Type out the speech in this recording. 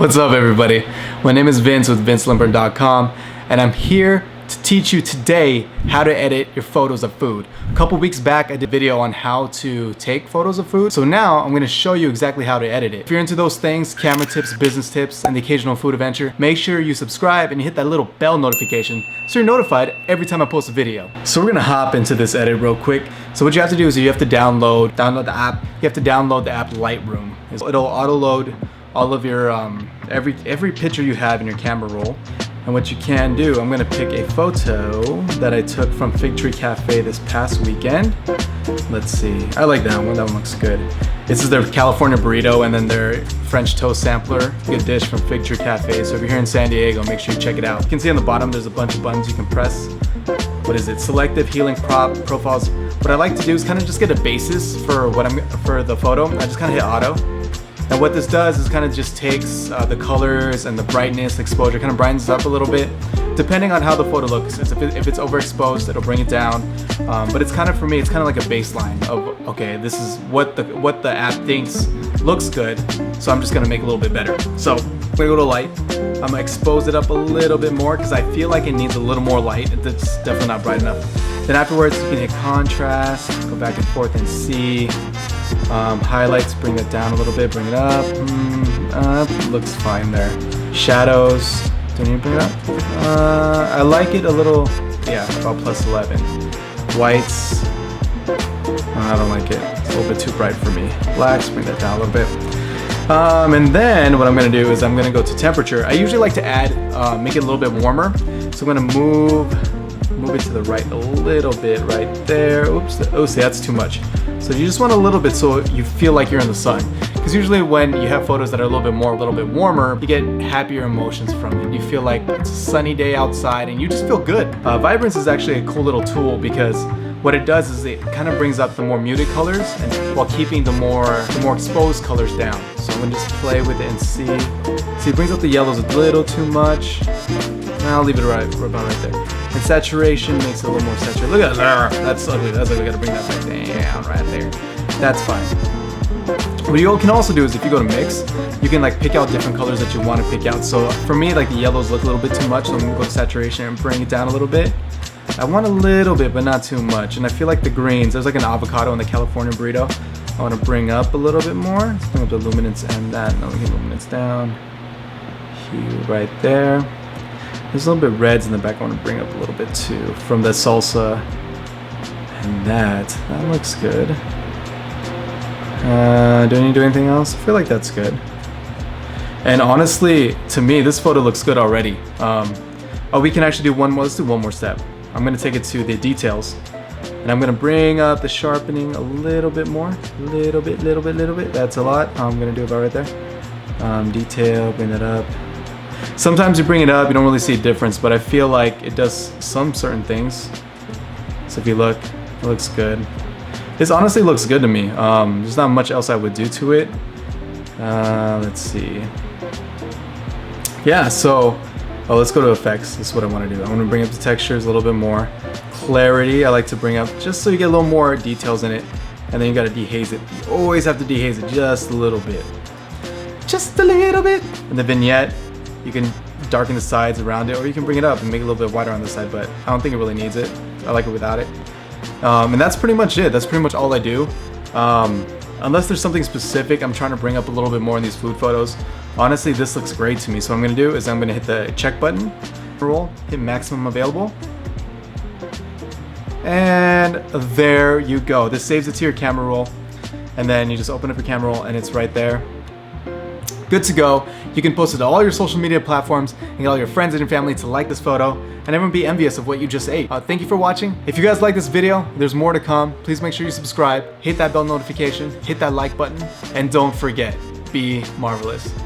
What's up, everybody? My name is Vince with vincelimburn.com, and I'm here to teach you today how to edit your photos of food. A couple weeks back, I did a video on how to take photos of food. So now I'm going to show you exactly how to edit it. If you're into those things, camera tips, business tips, and the occasional food adventure, make sure you subscribe and you hit that little bell notification so you're notified every time I post a video. So we're going to hop into this edit real quick. So what you have to do is you have to download the app. You have to download the app Lightroom. It'll auto-load all of your every picture you have in your camera roll. And what you can do, I'm gonna pick a photo that I took from Fig Tree Cafe this past weekend. Let's see, I like that one looks good. This is their California burrito and then their French toast sampler, good dish from Fig Tree Cafe. So if you're here in San Diego, make sure you check it out. You can see on the bottom there's a bunch of buttons you can press. What is it? Selective, healing, prop, profiles. What I like to do is kind of just get a basis for the photo. I just kind of hit auto. And what this does is kind of just takes the colors and the brightness, exposure, kind of brightens it up a little bit, depending on how the photo looks. If it's overexposed, it'll bring it down. But it's kind of, for me, it's kind of like a baseline of, okay, this is what the app thinks looks good, so I'm just gonna make it a little bit better. So I'm gonna go to light. I'm gonna expose it up a little bit more because I feel like it needs a little more light. It's definitely not bright enough. Then afterwards, you can hit contrast, go back and forth and see. Highlights, bring it down a little bit, bring it up. Looks fine there. Shadows, don't you bring it up? I like it a little, yeah, about plus 11. Whites, I don't like it. It's a little bit too bright for me. Blacks, bring that down a little bit. And then what I'm gonna do is I'm gonna go to temperature. I usually like to add, make it a little bit warmer. So I'm gonna move it to the right a little bit right there. Oops, oh, see, that's too much. So you just want a little bit so you feel like you're in the sun. Because usually when you have photos that are a little bit warmer, you get happier emotions from it. You feel like it's a sunny day outside and you just feel good. Vibrance is actually a cool little tool because what it does is it kind of brings up the more muted colors and while keeping the more exposed colors down. So I'm gonna just play with it and see. See, it brings up the yellows a little too much. I'll leave it about right there. And saturation makes it a little more saturated. Look at that. That's ugly. That's ugly. We gotta bring that back down right there. That's fine. What you can also do is if you go to mix, you can like pick out different colors that you want to pick out. So for me, like the yellows look a little bit too much, so I'm gonna go to saturation and bring it down a little bit. I want a little bit, but not too much. And I feel like the greens, there's like an avocado in the California burrito. I want to bring up a little bit more. Let's bring up the luminance and that. Now we can luminance down. Hue right there. There's a little bit reds in the back I want to bring up a little bit too from the salsa. And that looks good. Do I need to do anything else? I feel like that's good. And honestly, to me, this photo looks good already. Oh, we can actually do one more. Let's do one more step. I'm going to take it to the details. And I'm going to bring up the sharpening a little bit more. Little bit. That's a lot. I'm going to do about right there. Detail, bring that up. Sometimes you bring it up, you don't really see a difference, but I feel like it does some certain things. So if you look, it looks good. This honestly looks good to me. There's not much else I would do to it. Let's see. Yeah, so, let's go to effects. This is what I want to do. I want to bring up the textures a little bit more. Clarity, I like to bring up just so you get a little more details in it. And then you got to dehaze it. You always have to dehaze it just a little bit. Just a little bit. And the vignette, you can darken the sides around it, or you can bring it up and make it a little bit wider on the side, but I don't think it really needs it. I like it without it. And that's pretty much it. That's pretty much all I do. Unless there's something specific I'm trying to bring up a little bit more in these food photos. Honestly, this looks great to me. So what I'm gonna do is I'm gonna hit the check button, roll, hit maximum available. And there you go. This saves it to your camera roll. And then you just open up your camera roll and it's right there. Good to go. You can post it to all your social media platforms and get all your friends and your family to like this photo and everyone be envious of what you just ate. Thank you for watching. If you guys like this video, there's more to come. Please make sure you subscribe, hit that bell notification, hit that like button, and don't forget, be marvelous.